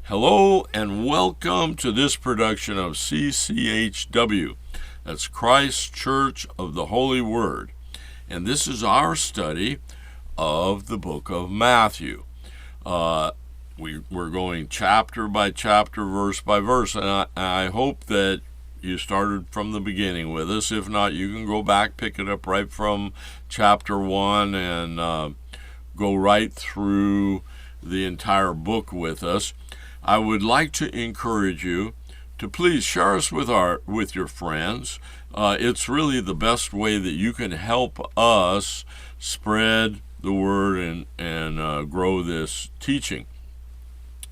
Hello and welcome to this production of CCHW. That's Christ Church of the Holy Word. And this is our study of the book of Matthew. We're going chapter by chapter, verse by verse, and I hope that you started from the beginning with us. If not, you can go back, pick it up right from chapter 1 and go right through the entire book with us. I would like to encourage you to please share us with your friends. It's really the best way that you can help us spread the word and grow this teaching.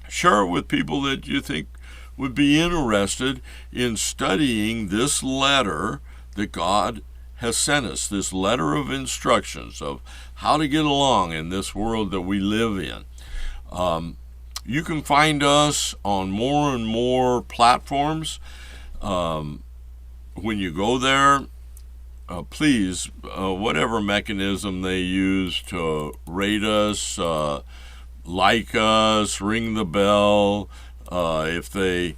Share it with people that you think would be interested in studying this letter that God has sent us, this letter of instructions of how to get along in this world that we live in. You can find us on more and more platforms. When you go there, please, whatever mechanism they use to rate us, like us, ring the bell. If they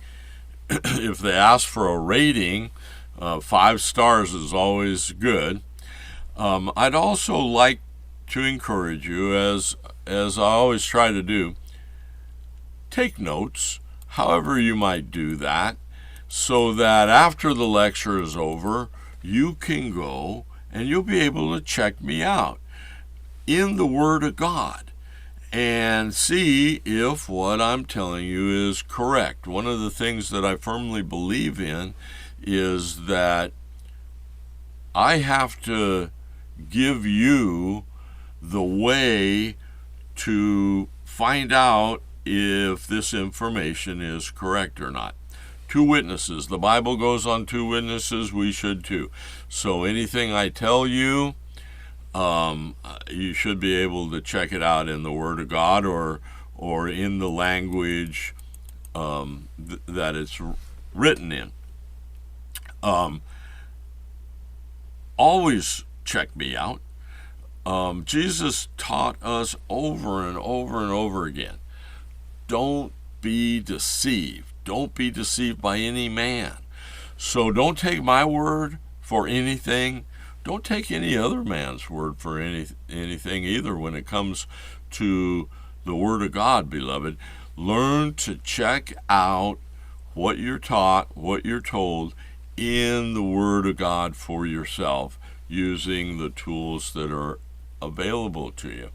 ask for a rating, 5 stars is always good. I'd also like to encourage you, as I always try to do, take notes, however you might do that, so that after the lecture is over, you can go and you'll be able to check me out in the Word of God and see if what I'm telling you is correct. One of the things that I firmly believe in is that I have to give you the way to find out if this information is correct or not. 2 witnesses. The Bible goes on 2 witnesses. We should too. So anything I tell you, you should be able to check it out in the Word of God or in the language that it's written in. Always check me out. Jesus taught us over and over and over again. Don't be deceived. Don't be deceived by any man. So don't take my word for anything. Don't take any other man's word for anything either when it comes to the Word of God, beloved. Learn to check out what you're taught, what you're told in the Word of God for yourself using the tools that are available to you.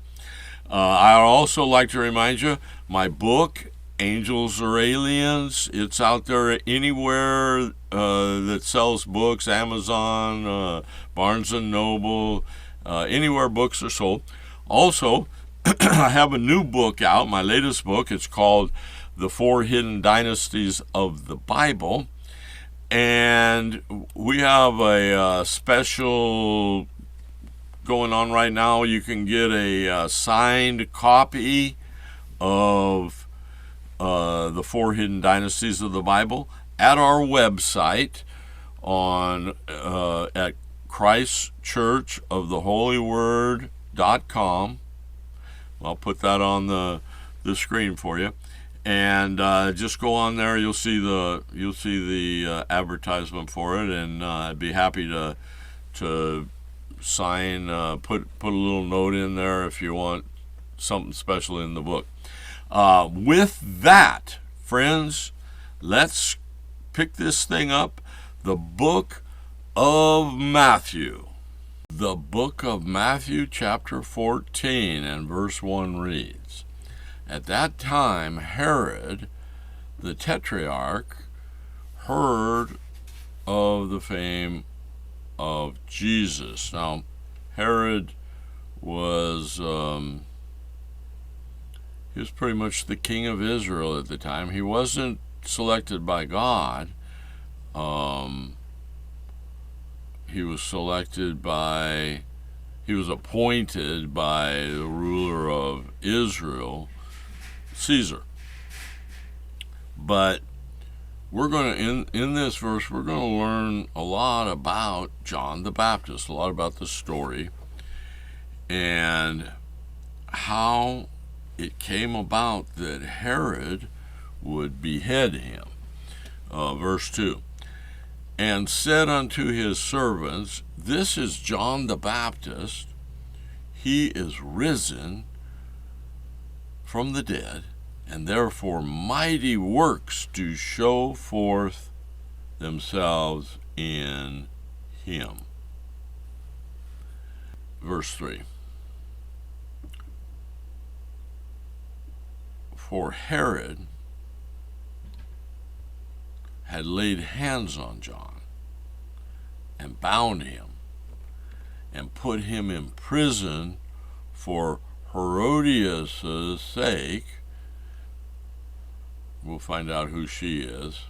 I also like to remind you, my book, Angels or Aliens, it's out there anywhere that sells books, Amazon, Barnes & Noble, anywhere books are sold. Also, I have a new book out, my latest book. It's called The Four Hidden Dynasties of the Bible. And we have a special going on right now. You can get a signed copy of the Four Hidden Dynasties of the Bible at our website at christchurchoftheholyword.com. I'll put that on the screen for you, and just go on there. You'll see the advertisement for it, and I'd be happy to sign, put a little note in there if you want something special in the book. With that, friends, let's pick this thing up. The book of Matthew. The book of Matthew, chapter 14, and verse 1 reads, "At that time Herod the Tetrarch heard of the fame of Jesus." Now, Herod was he was pretty much the king of Israel at the time. He wasn't selected by God. He was appointed by the ruler of Israel, Caesar. But we're going to, in this verse, we're going to learn a lot about John the Baptist, a lot about the story, and how it came about that Herod would behead him. Verse 2. And said unto his servants, This is John the Baptist. He is risen from the dead, and therefore mighty works do show forth themselves in him. Verse 3. For Herod had laid hands on John and bound him and put him in prison for Herodias' sake. We'll find out who she is.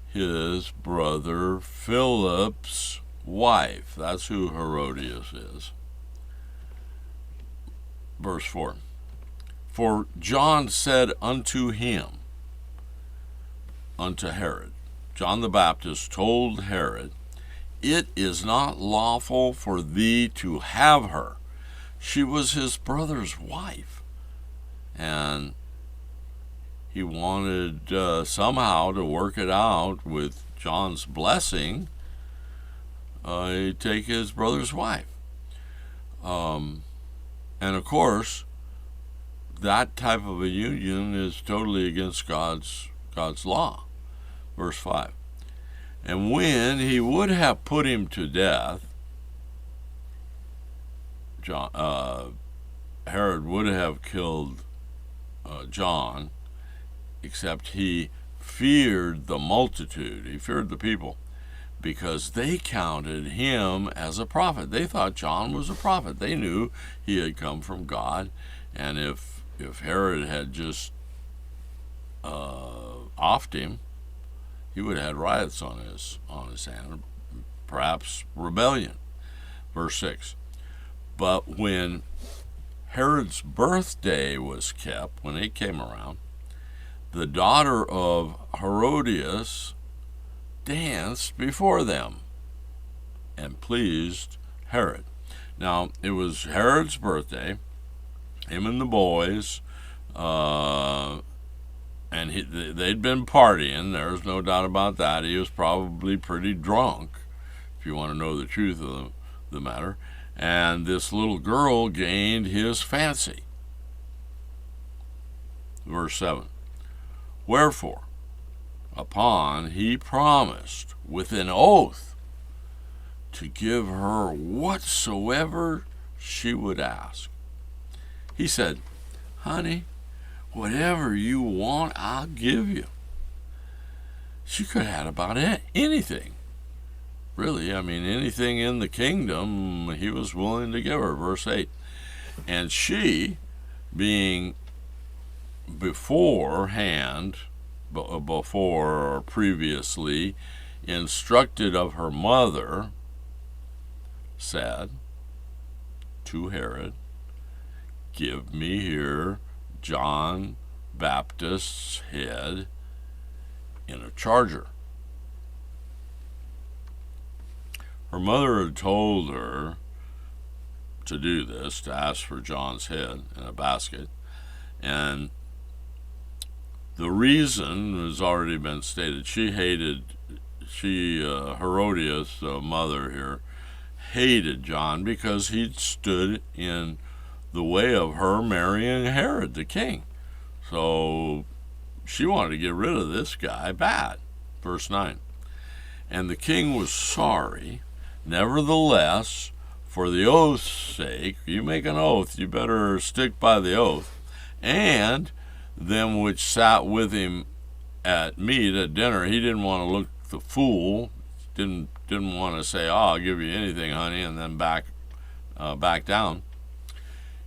His brother Philip's wife. That's who Herodias is. Verse 4. For John said unto him, unto Herod, John the Baptist told Herod, It is not lawful for thee to have her. She was his brother's wife. And he wanted somehow to work it out with John's blessing. He'd take his brother's wife. And of course, that type of a union is totally against God's law. Verse 5. And when he would have put him to death, Herod would have killed John, except he feared the multitude. He feared the people because they counted him as a prophet. They thought John was a prophet. They knew he had come from God. And if Herod had just offed him, he would have had riots on his hand, perhaps rebellion. Verse 6. But when Herod's birthday was kept, when it came around, the daughter of Herodias danced before them and pleased Herod. Now, it was Herod's birthday, him and the boys, and they'd been partying. There's no doubt about that. He was probably pretty drunk, if you want to know the truth of the matter. And this little girl gained his fancy. Verse 7. Wherefore, upon he promised with an oath to give her whatsoever she would ask. He said, Honey, whatever you want, I'll give you. She could have had about anything. Really, I mean, anything in the kingdom he was willing to give her. Verse 8. And she, being before or previously instructed of her mother, said to Herod, Give me here John Baptist's head in a charger. Her mother had told her to do this, to ask for John's head in a basket, and the reason has already been stated. Herodias, the mother here, hated John because he'd stood in the way of her marrying Herod the king. So she wanted to get rid of this guy bad. Verse 9. And the king was sorry, nevertheless, for the oath's sake. You make an oath, you better stick by the oath. And them which sat with him at meat, at dinner, he didn't want to look the fool, didn't want to say, I'll give you anything, honey, and then back down.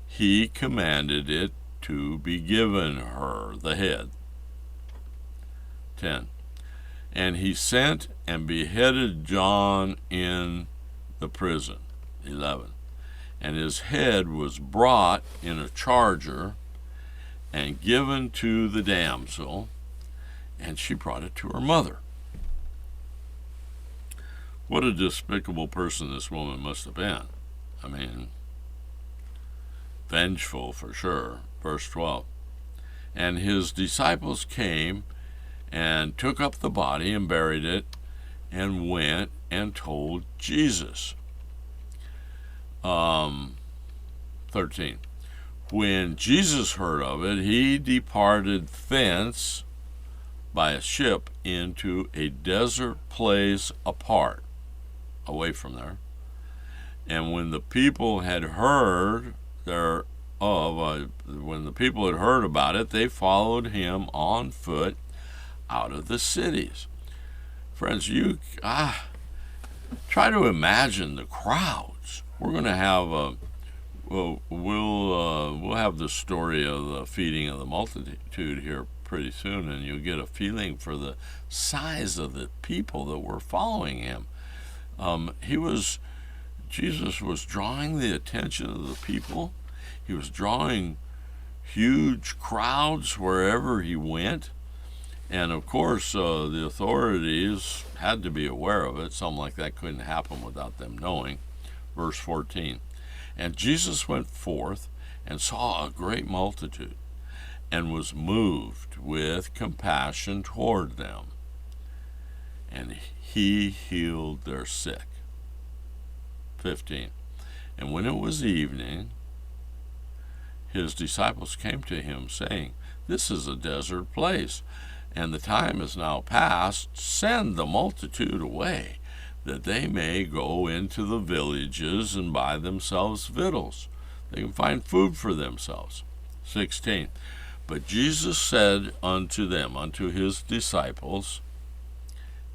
He commanded it to be given her, the head. 10. And he sent and beheaded John in the prison. 11. And his head was brought in a charger and given to the damsel, and she brought it to her mother. What a despicable person this woman must have been. I mean, vengeful for sure. Verse 12. And his disciples came and took up the body and buried it and went and told Jesus. 13. When Jesus heard of it, he departed thence by a ship into a desert place apart, away from there. And when the people had heard when the people had heard about it, they followed him on foot out of the cities. Friends, you try to imagine the crowds. We're going to have we'll have the story of the feeding of the multitude here pretty soon, and you'll get a feeling for the size of the people that were following him. Jesus was drawing the attention of the people. He was drawing huge crowds wherever he went. And of course, the authorities had to be aware of it. Something like that couldn't happen without them knowing. Verse 14. And Jesus went forth and saw a great multitude, and was moved with compassion toward them. And he healed their sick. 15. And when it was evening, his disciples came to him, saying, This is a desert place, and the time is now past. Send the multitude away, that they may go into the villages and buy themselves victuals. They can find food for themselves. 16. But Jesus said unto them, unto his disciples,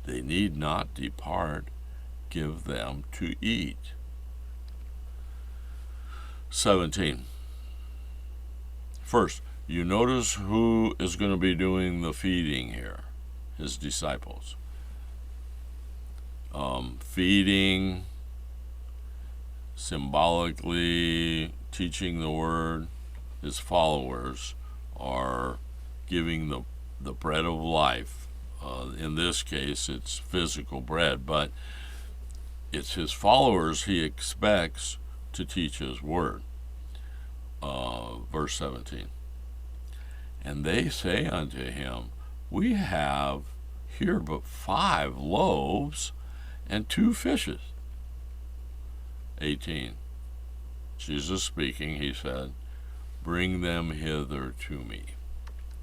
They need not depart, give them to eat. 17. First, you notice who is going to be doing the feeding here? His disciples. Feeding, symbolically teaching the word. His followers are giving the bread of life. In this case, it's physical bread, but it's his followers he expects to teach his word. Verse 17. And they say unto him, We have here but 5 loaves and 2 fishes. 18. Jesus speaking, he said, Bring them hither to me.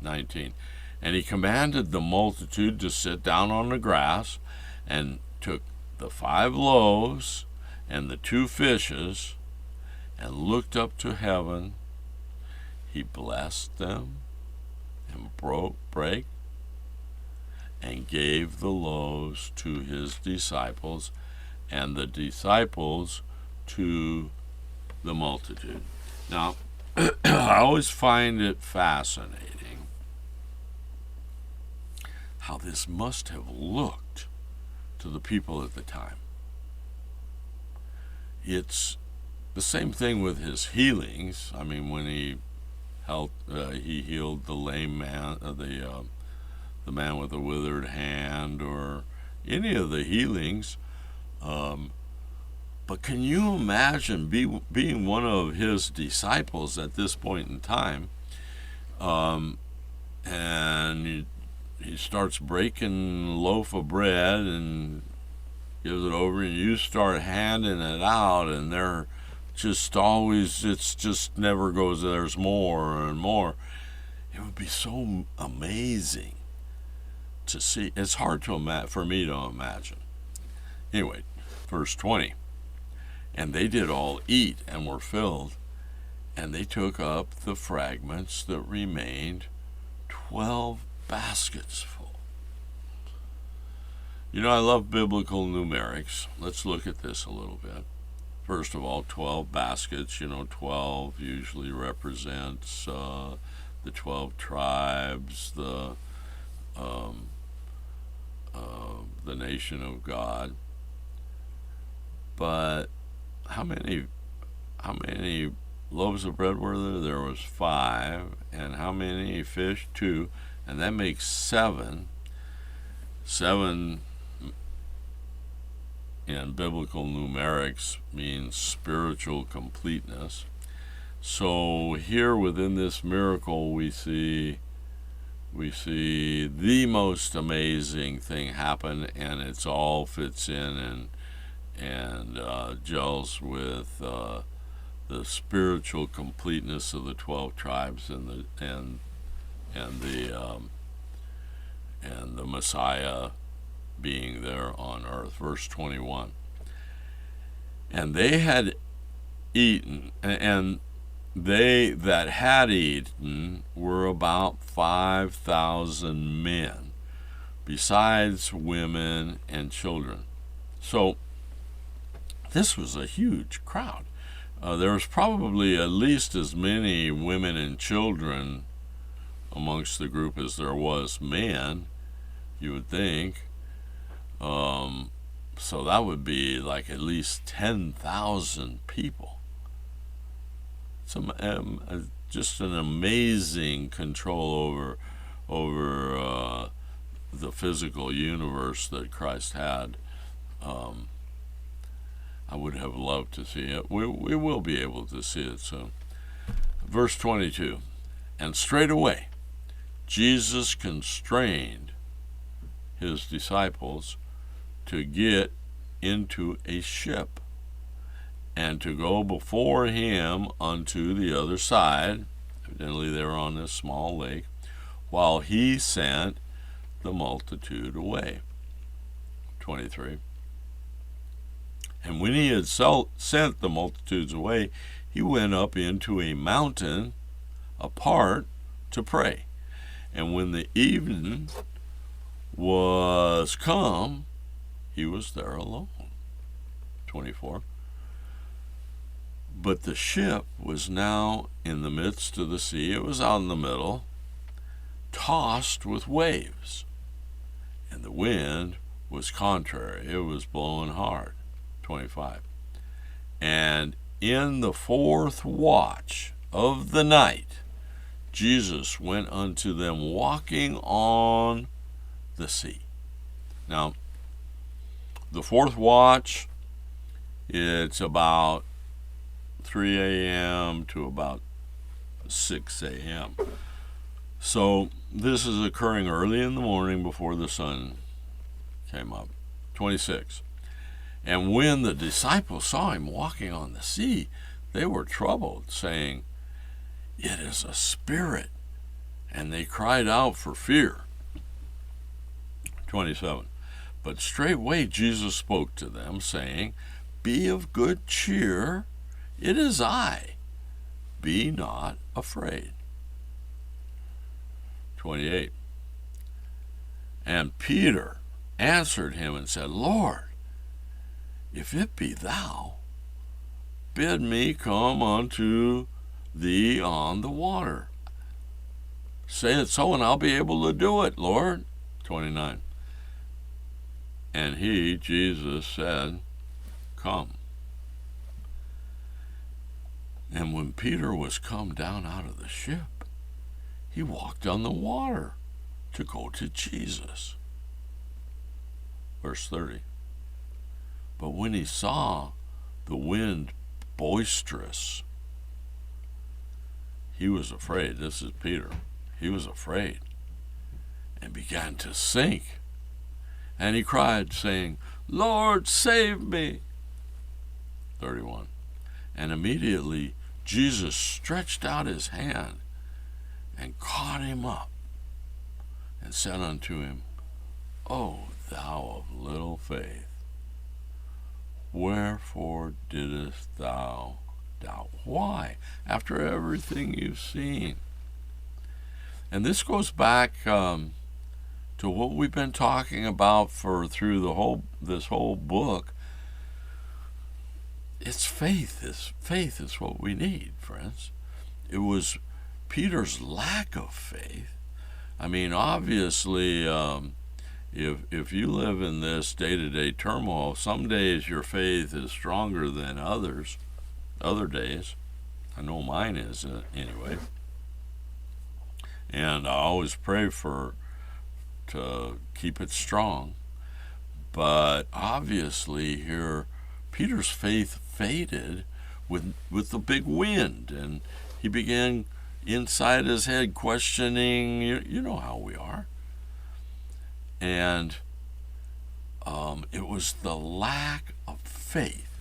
19. And he commanded the multitude to sit down on the grass, and took the 5 loaves and the 2 fishes, and looked up to heaven. He blessed them, and brake, and gave the loaves to his disciples, and the disciples to the multitude. Now, I always find it fascinating how this must have looked to the people at the time. It's the same thing with his healings. I mean, when he healed the lame man, the man with the withered hand, or any of the healings. But can you imagine being one of his disciples at this point in time, and he starts breaking a loaf of bread and gives it over, and you start handing it out, and they're just always, it's just never goes, there's more and more. It would be so amazing to see. It's hard for me to imagine. Anyway, verse 20. And they did all eat and were filled, and they took up the fragments that remained, 12 baskets full. You know, I love biblical numerics. Let's look at this a little bit. First of all, 12 baskets. 12 usually represents the 12 tribes, the nation of God. But how many loaves of bread were there? There was 5. And how many fish? 2. And that makes 7. 7 in biblical numerics means spiritual completeness. So here within this miracle we see we see the most amazing thing happen, and it's all fits in and gels with the spiritual completeness of the 12 tribes and the Messiah being there on earth. Verse 21. And they had eaten, and they that had eaten were about 5,000 men, besides women and children. So this was a huge crowd. There was probably at least as many women and children amongst the group as there was men, you would think. So that would be like at least 10,000 people. Just an amazing control over the physical universe that Christ had. I would have loved to see it. We will be able to see it soon. Verse 22. And straightway Jesus constrained his disciples to get into a ship and to go before him unto the other side. Evidently they were on this small lake, while he sent the multitude away. 23. And when he had sent the multitudes away, he went up into a mountain apart to pray. And when the evening was come, he was there alone. 24. But the ship was now in the midst of the sea. It was out in the middle, tossed with waves. And the wind was contrary. It was blowing hard. 25. And in the fourth watch of the night, Jesus went unto them walking on the sea. Now, the fourth watch, it's about 3 a.m. to about 6 a.m. So this is occurring early in the morning before the sun came up. 26. And when the disciples saw him walking on the sea, they were troubled, saying, It is a spirit. And they cried out for fear. 27. But straightway Jesus spoke to them, saying, Be of good cheer, it is I. Be not afraid. 28. And Peter answered him and said, Lord, if it be thou, bid me come unto thee on the water. Say it so, and I'll be able to do it, Lord. 29. And he, Jesus, said, Come. And when Peter was come down out of the ship, he walked on the water to go to Jesus. Verse 30. But when he saw the wind boisterous, he was afraid. This is Peter. He was afraid and began to sink. And he cried, saying, Lord, save me. 31. And immediately Jesus stretched out his hand and caught him up and said unto him, O thou of little faith, wherefore didst thou doubt? Why? After everything you've seen. And this goes back to what we've been talking about through this whole book. It's faith. Faith is what we need, friends. It was Peter's lack of faith. I mean, obviously, if you live in this day-to-day turmoil, some days your faith is stronger than others. Other days, I know mine is anyway. And I always pray to keep it strong. But obviously here, Peter's faith faded with the big wind, and he began, inside his head questioning. You know how we are. And it was the lack of faith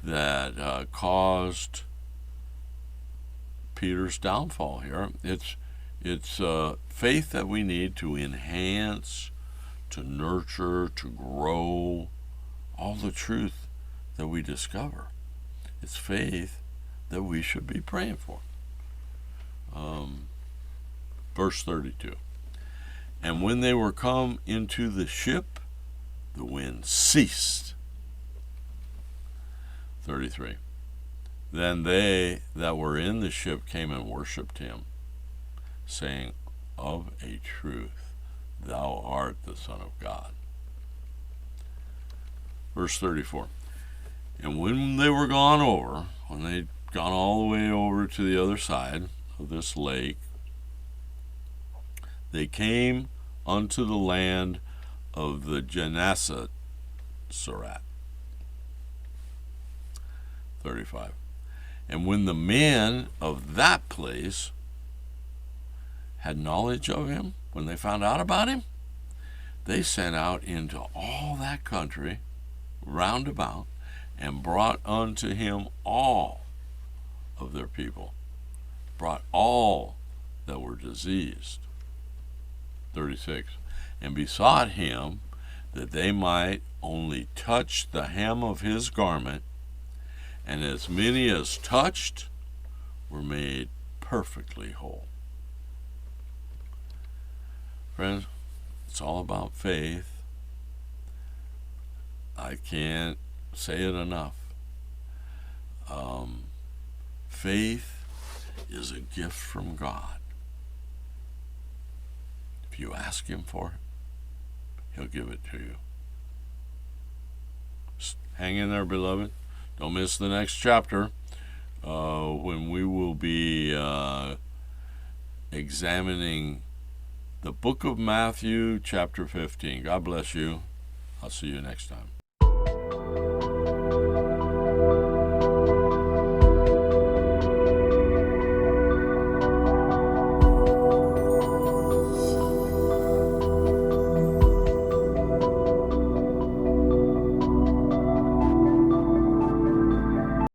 that caused Peter's downfall here. It's faith that we need to enhance, to nurture, to grow all the truth that we discover. It's faith that we should be praying for. Verse 32. And when they were come into the ship, the wind ceased. 33. Then they that were in the ship came and worshipped him, saying, Of a truth, thou art the Son of God. Verse 34. And when they were gone over, when they'd gone all the way over to the other side of this lake, they came unto the land of the Gennesaret. 35. And when the men of that place had knowledge of him, when they found out about him, they sent out into all that country round about, and brought unto him all of their people, brought all that were diseased. 36. And besought him that they might only touch the hem of his garment, and as many as touched were made perfectly whole. Friends, it's all about faith. I can't say it enough. Faith is a gift from God. If you ask him for it, he'll give it to you. Just hang in there, beloved. Don't miss the next chapter when we will be examining the book of Matthew, chapter 15. God bless you. I'll see you next time.